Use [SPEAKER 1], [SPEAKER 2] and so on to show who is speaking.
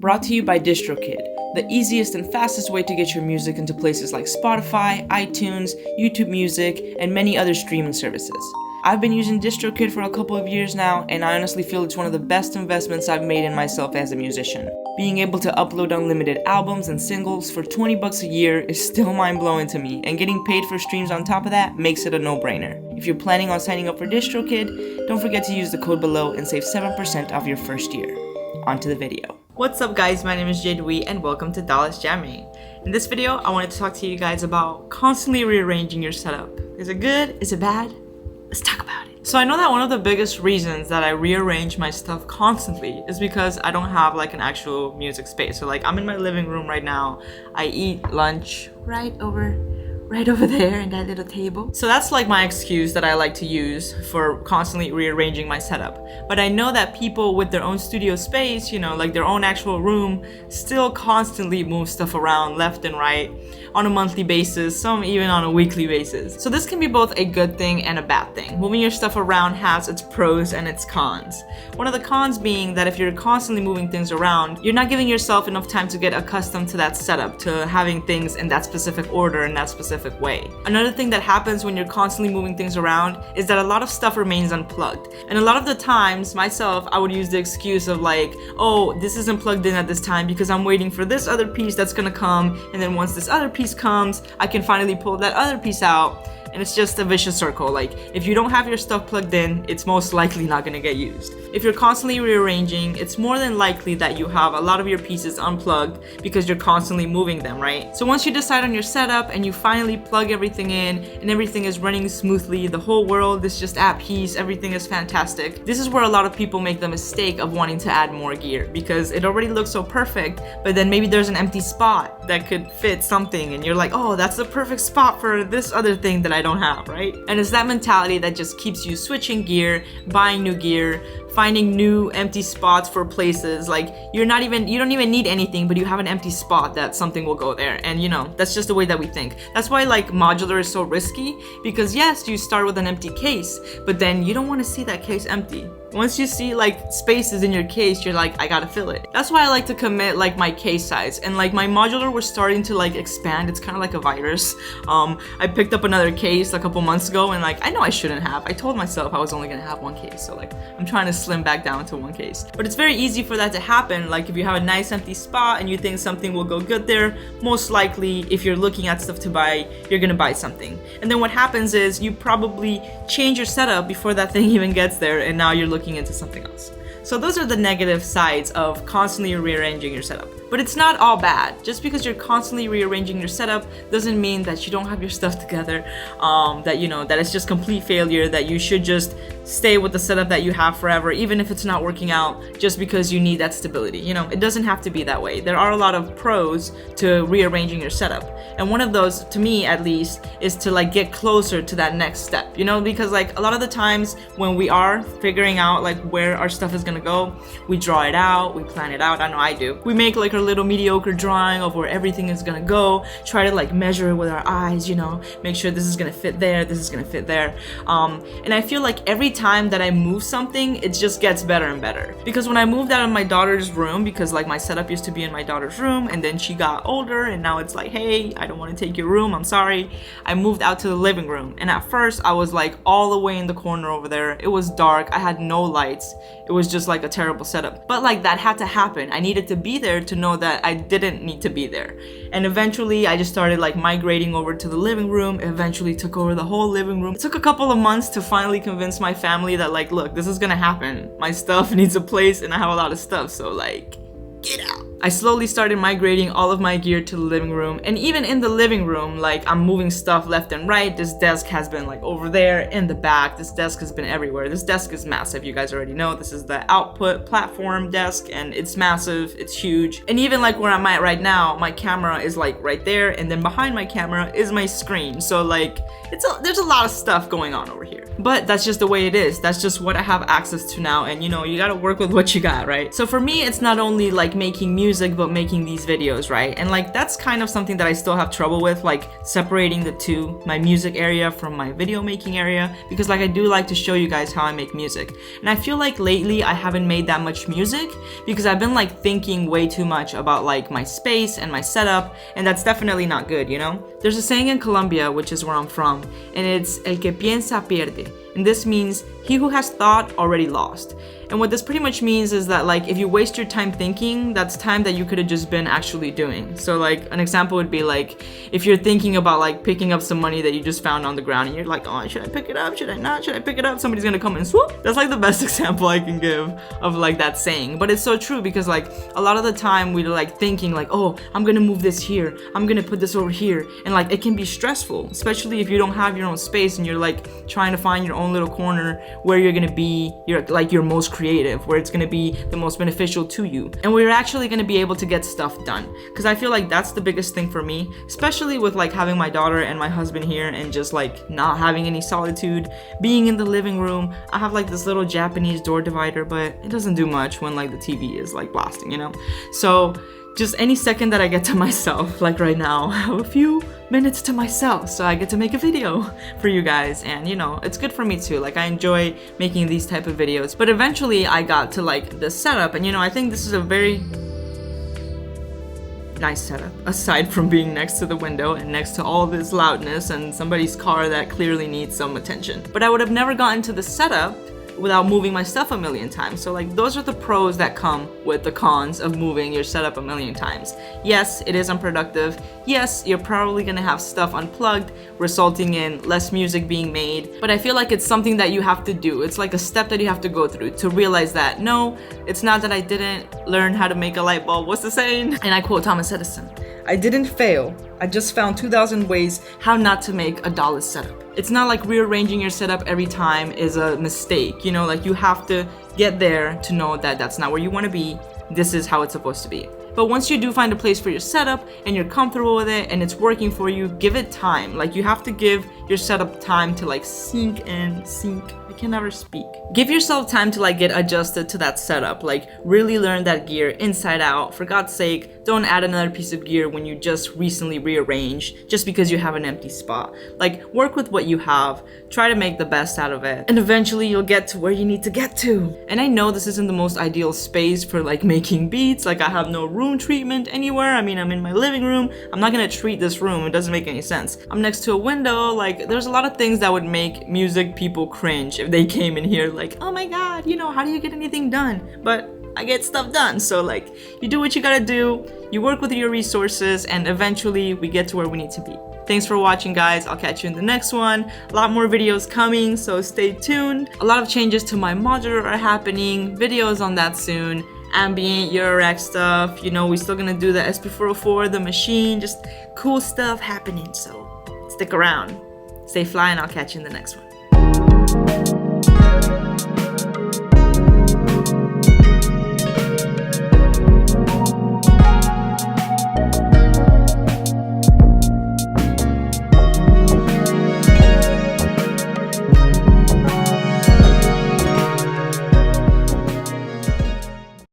[SPEAKER 1] Brought to you by DistroKid, the easiest and fastest way to get your music into places like Spotify, iTunes, YouTube Music, and many other streaming services. I've been using DistroKid for a couple of years now, and I honestly feel it's one of the best investments I've made in myself as a musician. Being able to upload unlimited albums and singles for $20 a year is still mind-blowing to me, and getting paid for streams on top of that makes it a no-brainer. If you're planning on signing up for DistroKid, don't forget to use the code below and save 7% off your first year. On to the video. What's up guys, my name is JAde and welcome to Dallas Jamming. In this video, I wanted to talk to you guys about constantly rearranging your setup. Is it good? Is it bad? Let's talk about it. So I know that one of the biggest reasons that I rearrange my stuff constantly is because I don't have like an actual music space. So like I'm in my living room right now. I eat lunch right over there in that little table. So that's like my excuse that I like to use for constantly rearranging my setup. But I know that people with their own studio space, like their own actual room, still constantly move stuff around left and right on a monthly basis, some even on a weekly basis. So this can be both a good thing and a bad thing. Moving your stuff around has its pros and its cons. One of the cons being that if you're constantly moving things around, you're not giving yourself enough time to get accustomed to that setup, to having things in that specific order and that specific way. Another thing that happens when you're constantly moving things around is that a lot of stuff remains unplugged. And a lot of the times, myself, I would use the excuse of like, oh, this isn't plugged in at this time because I'm waiting for this other piece that's gonna come, and then once this other piece comes, I can finally pull that other piece out. And it's just a vicious circle. Like, if you don't have your stuff plugged in, it's most likely not gonna get used. If you're constantly rearranging, it's more than likely that you have a lot of your pieces unplugged because you're constantly moving them, right? So once you decide on your setup and you finally plug everything in and everything is running smoothly, the whole world is just at peace, everything is fantastic. This is where a lot of people make the mistake of wanting to add more gear because it already looks so perfect, but then maybe there's an empty spot that could fit something and you're like, oh, that's the perfect spot for this other thing that I don't have, right? And it's that mentality that just keeps you switching gear, buying new gear, finding new empty spots for places. Like you don't even need anything, but you have an empty spot that something will go there. And that's just the way that we think. That's why like modular is so risky, because yes, you start with an empty case, but then you don't want to see that case empty. Once you see like spaces in your case, you're like, I gotta fill it. That's why I like to commit like my case size. And like my modular was starting to like expand. It's kind of like a virus. I picked up another case a couple months ago and like I know I shouldn't have. I told myself I was only gonna have one case. So like I'm trying to slim back down to one case. But it's very easy for that to happen. Like if you have a nice empty spot and you think something will go good there, most likely if you're looking at stuff to buy, you're gonna buy something. And then what happens is you probably change your setup before that thing even gets there, and now you're looking into something else. So those are the negative sides of constantly rearranging your setup. But it's not all bad. Just because you're constantly rearranging your setup doesn't mean that you don't have your stuff together, that it's just complete failure, that you should just stay with the setup that you have forever, even if it's not working out, just because you need that stability. It doesn't have to be that way. There are a lot of pros to rearranging your setup. And one of those, to me at least, is to like get closer to that next step, because like a lot of the times when we are figuring out like where our stuff is gonna go, we draw it out, we plan it out. I know I do. We make like a little mediocre drawing of where everything is gonna go, try to like measure it with our eyes, make sure this is gonna fit there, this is gonna fit there. And I feel like every time that I move something, it just gets better and better. Because when I moved out of my daughter's room, because like my setup used to be in my daughter's room, and then she got older and now it's like, hey, I don't want to take your room, I'm sorry. I moved out to the living room, and at first I was like all the way in the corner over there. It was dark, I had no lights, it was just like a terrible setup. But like that had to happen. I needed to be there to know that I didn't need to be there. And eventually I just started like migrating over to the living room, eventually took over the whole living room. It took a couple of months to finally convince my family that like, look, this is gonna happen. My stuff needs a place and I have a lot of stuff, so like, get out. I slowly started migrating all of my gear to the living room, and even in the living room, like I'm moving stuff left and right. This desk has been like over there in the back. This desk has been everywhere. This desk is massive. You guys already know this is the output platform desk, and it's massive, it's huge. And even like where I'm at right now, my camera is like right there, and then behind my camera is my screen. So like there's a lot of stuff going on over here. but that's just the way it is. That's just what I have access to now, and you know, you gotta work with what you got, right? So for me, it's not only like making music, but making these videos, right? And like that's kind of something that I still have trouble with, like separating the two, my music area from my video making area, because like I do like to show you guys how I make music. And I feel like lately I haven't made that much music because I've been like thinking way too much about like my space and my setup, and that's definitely not good, you know? There's a saying in Colombia, which is where I'm from, and it's el que piensa pierde. And this means he who has thought already lost. And what this pretty much means is that like if you waste your time thinking, that's time that you could have just been actually doing. So like an example would be like if you're thinking about like picking up some money that you just found on the ground and you're like, oh, should I pick it up? Should I not? Should I pick it up? Somebody's gonna come and swoop. That's like the best example I can give of like that saying. But it's so true because like a lot of the time we're like thinking like, oh, I'm gonna move this here, I'm gonna put this over here, and like it can be stressful, especially if you don't have your own space and you're like trying to find your own little corner where you're gonna be your most creative, where it's gonna be the most beneficial to you, and we're actually gonna be able to get stuff done. Because I feel like that's the biggest thing for me, especially with like having my daughter and my husband here and just like not having any solitude, being in the living room. I have like this little Japanese door divider, but it doesn't do much when like the TV is like blasting, you know? So just any second that I get to myself, like right now, I have a few minutes to myself, so I get to make a video for you guys, and you know, it's good for me too. Like I enjoy making these type of videos. But eventually I got to like the setup, and you know, I think this is a very nice setup, aside from being next to the window and next to all this loudness and somebody's car that clearly needs some attention. But I would have never gotten to the setup without moving my stuff a million times. So like those are the pros that come with the cons of moving your setup a million times. Yes, it is unproductive. Yes, you're probably gonna have stuff unplugged, resulting in less music being made. But I feel like it's something that you have to do. It's like a step that you have to go through to realize that no, it's not that I didn't learn how to make a light bulb. What's the saying? And I quote Thomas Edison: I didn't fail, I just found 2,000 ways how not to make a dollar setup. It's not like rearranging your setup every time is a mistake, you know, like you have to get there to know that that's not where you want to be. This is how it's supposed to be. But once you do find a place for your setup and you're comfortable with it and it's working for you, give it time. Like you have to give your setup time to like sink in, I can never speak. Give yourself time to like get adjusted to that setup. Like really learn that gear inside out. For God's sake, don't add another piece of gear when you just recently rearranged just because you have an empty spot. Like work with what you have, try to make the best out of it, and eventually you'll get to where you need to get to. And I know this isn't the most ideal space for like making beats. Like I have no room treatment anywhere. I mean, I'm in my living room. I'm not gonna treat this room. It doesn't make any sense. I'm next to a window. Like there's a lot of things that would make music people cringe if they came in here like, oh my god, you know, how do you get anything done? But I get stuff done. So like you do what you gotta do, you work with your resources, and eventually we get to where we need to be. Thanks for watching, guys. I'll catch you in the next one. A lot more videos coming, so stay tuned. A lot of changes to my modular are happening. Videos on that soon. Ambient, Eurorack stuff. You know, we're still gonna do the SP404, the machine, just cool stuff happening. So stick around. Stay fly, and I'll catch you in the next one.